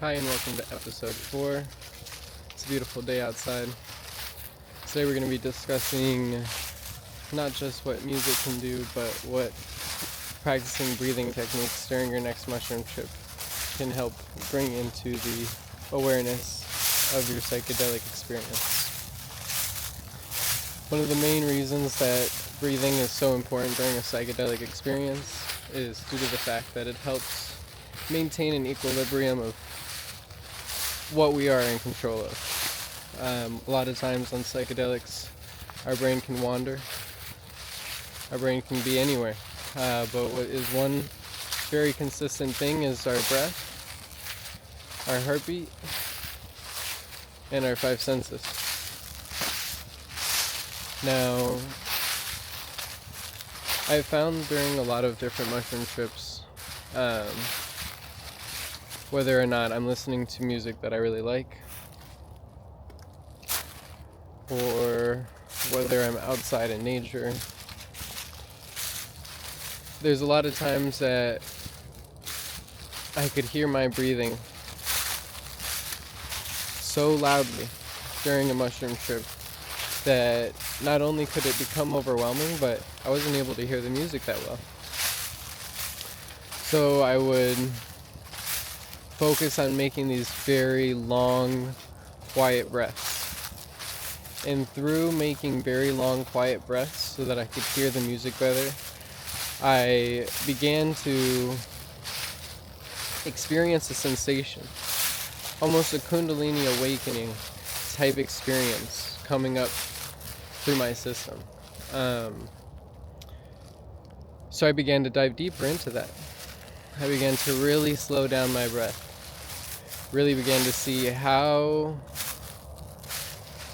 Hi and welcome to episode 4. It's a beautiful day outside. Today we're going to be discussing not just what music can do, but what practicing breathing techniques during your next mushroom trip can help bring into the awareness of your psychedelic experience. One of the main reasons that breathing is so important during a psychedelic experience is due to the fact that it helps maintain an equilibrium of what we are in control of. A lot of times on psychedelics, our brain can wander. Our brain can be anywhere. But what is one very consistent thing is our breath, our heartbeat, and our 5 senses. Now, I've found during a lot of different mushroom trips, whether or not I'm listening to music that I really like, or whether I'm outside in nature, there's a lot of times that I could hear my breathing so loudly during a mushroom trip that not only could it become overwhelming, but I wasn't able to hear the music that well. So I would focus on making these very long, quiet breaths. And through making very long, quiet breaths so that I could hear the music better, I began to experience a sensation, almost a Kundalini awakening type experience coming up through my system. So I began to dive deeper into that. I began to really slow down my breath. Really began to see how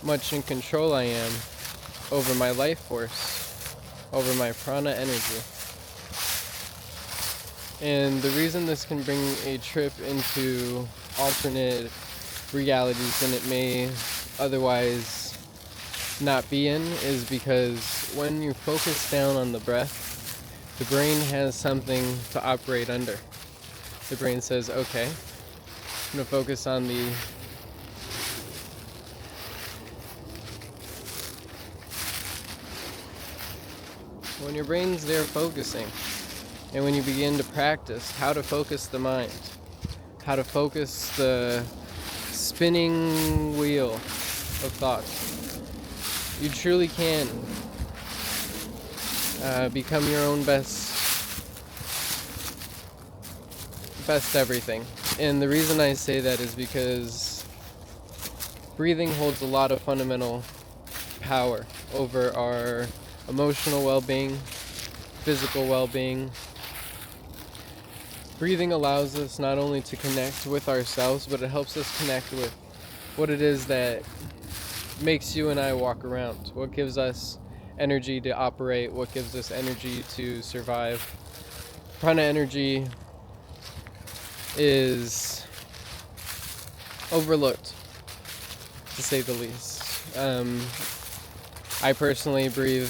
much in control I am over my life force, over my prana energy. And the reason this can bring a trip into alternate realities than it may otherwise not be in is because when you focus down on the breath, the brain has something to operate under. The brain says, okay, I'm going to focus on the when your brain's there focusing, and when you begin to practice how to focus the mind, how to focus the spinning wheel of thought, you truly can become your own best everything. And the reason I say that is because breathing holds a lot of fundamental power over our emotional well-being, physical well-being. Breathing allows us not only to connect with ourselves, but it helps us connect with what it is that makes you and I walk around, what gives us energy to operate, what gives us energy to survive. Prana energy is overlooked, to say the least. I personally breathe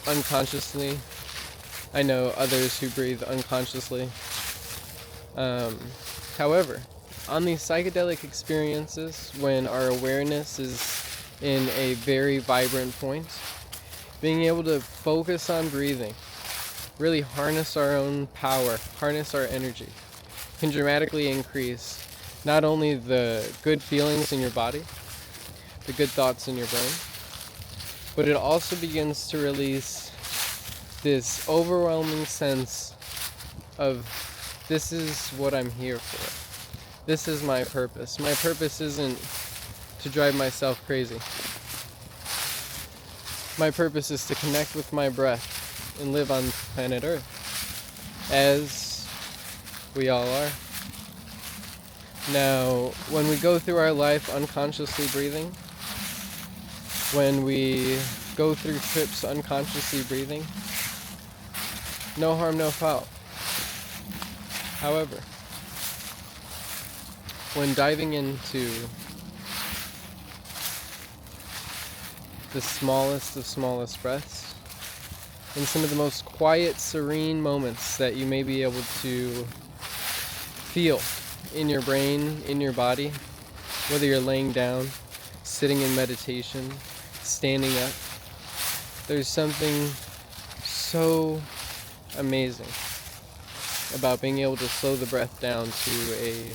unconsciously. I know others who breathe unconsciously. However, on these psychedelic experiences, when our awareness is in a very vibrant point, being able to focus on breathing, really harness our own power, harness our energy, can dramatically increase not only the good feelings in your body, the good thoughts in your brain, but it also begins to release this overwhelming sense of, this is what I'm here for. This is my purpose. My purpose isn't to drive myself crazy. My purpose is to connect with my breath and live on planet Earth, as we all are. Now, when we go through our life unconsciously breathing, when we go through trips unconsciously breathing, no harm, no foul. However, when diving into the smallest of smallest breaths, in some of the most quiet, serene moments that you may be able to feel in your brain, in your body, whether you're laying down, sitting in meditation, standing up. There's something so amazing about being able to slow the breath down to a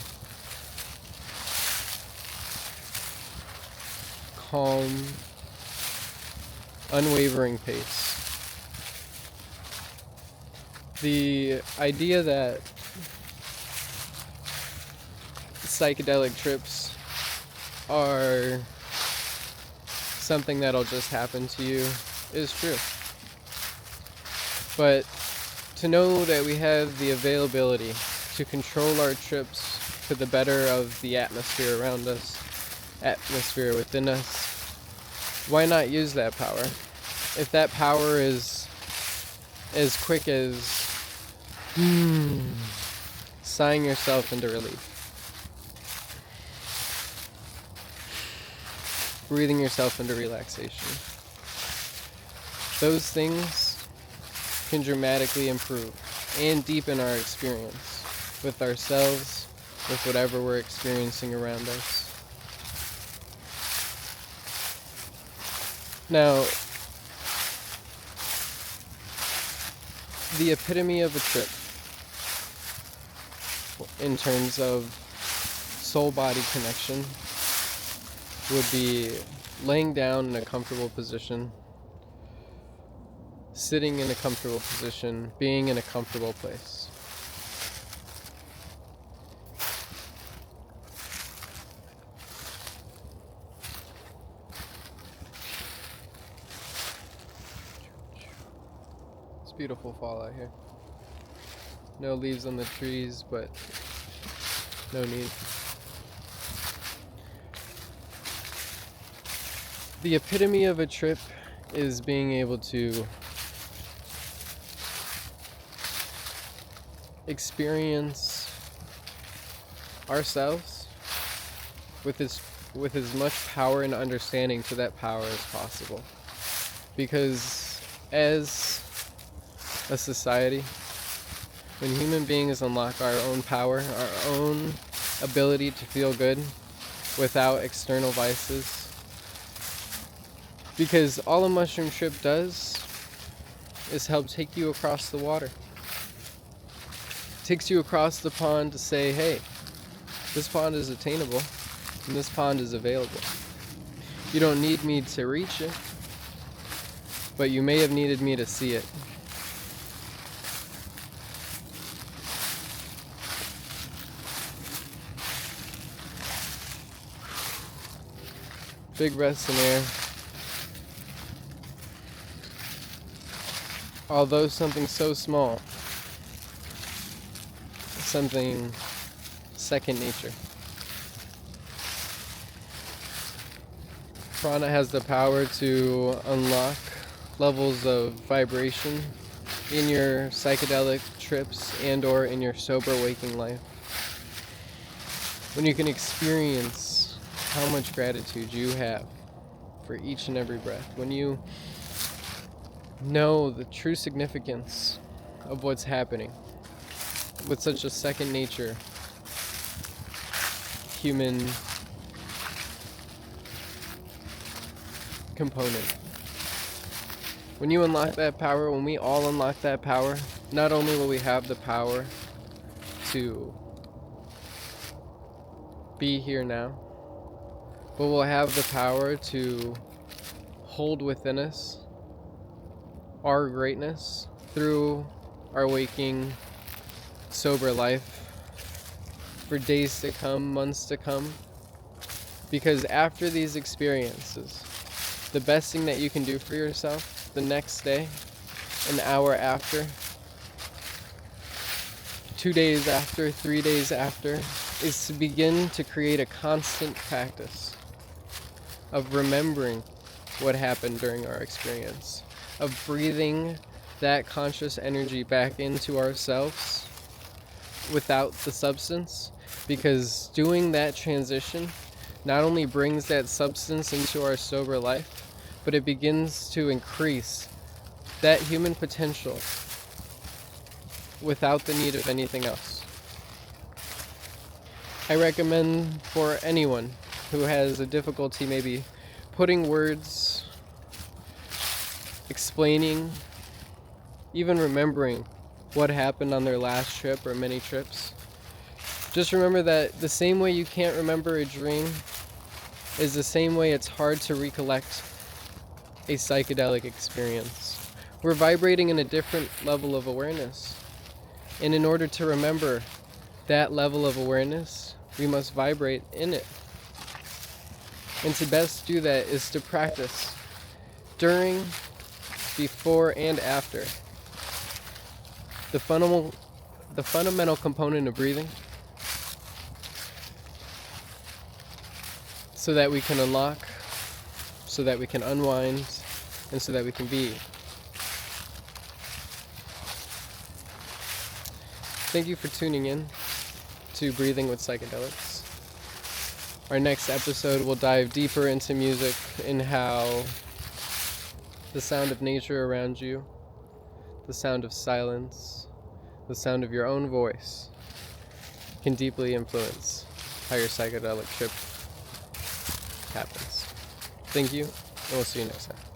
calm, unwavering pace. The idea that psychedelic trips are something that'll just happen to you is true. But to know that we have the availability to control our trips to the better of the atmosphere around us, atmosphere within us, why not use that power? If that power is as quick as sighing yourself into relief, breathing yourself into relaxation, those things can dramatically improve and deepen our experience with ourselves, with whatever we're experiencing around us. Now, the epitome of a trip in terms of soul-body connection would be laying down in a comfortable position, sitting in a comfortable position, being in a comfortable place. It's beautiful fall out here. No leaves on the trees, but no need. The epitome of a trip is being able to experience ourselves with as much power and understanding to that power as possible. Because as a society, when human beings unlock our own power, our own ability to feel good without external vices, because all a mushroom trip does is help take you across the water. It takes you across the pond to say, hey, this pond is attainable and this pond is available. You don't need me to reach it, but you may have needed me to see it. Big breaths in air. Although something so small, something second nature. Prana has the power to unlock levels of vibration in your psychedelic trips and or in your sober waking life. When you can experience how much gratitude you have for each and every breath, when you know the true significance of what's happening with such a second nature human component. When you unlock that power, when we all unlock that power, not only will we have the power to be here now, but we'll have the power to hold within us our greatness through our waking, sober life for days to come, months to come. Because after these experiences, the best thing that you can do for yourself the next day, an hour after, 2 days after, 3 days after, is to begin to create a constant practice of remembering what happened during our experience, of breathing that conscious energy back into ourselves without the substance, because doing that transition not only brings that substance into our sober life, but it begins to increase that human potential without the need of anything else. I recommend for anyone who has a difficulty maybe putting words, explaining, even remembering what happened on their last trip or many trips. Just remember that the same way you can't remember a dream is the same way it's hard to recollect a psychedelic experience. We're vibrating in a different level of awareness. And in order to remember that level of awareness, we must vibrate in it. And to best do that is to practice during, before, and after. The fundamental component of breathing, so that we can unlock, so that we can unwind, and so that we can be. Thank you for tuning in to Breathing with Psychedelics. Our next episode will dive deeper into music and how the sound of nature around you, the sound of silence, the sound of your own voice can deeply influence how your psychedelic trip happens. Thank you, and we'll see you next time.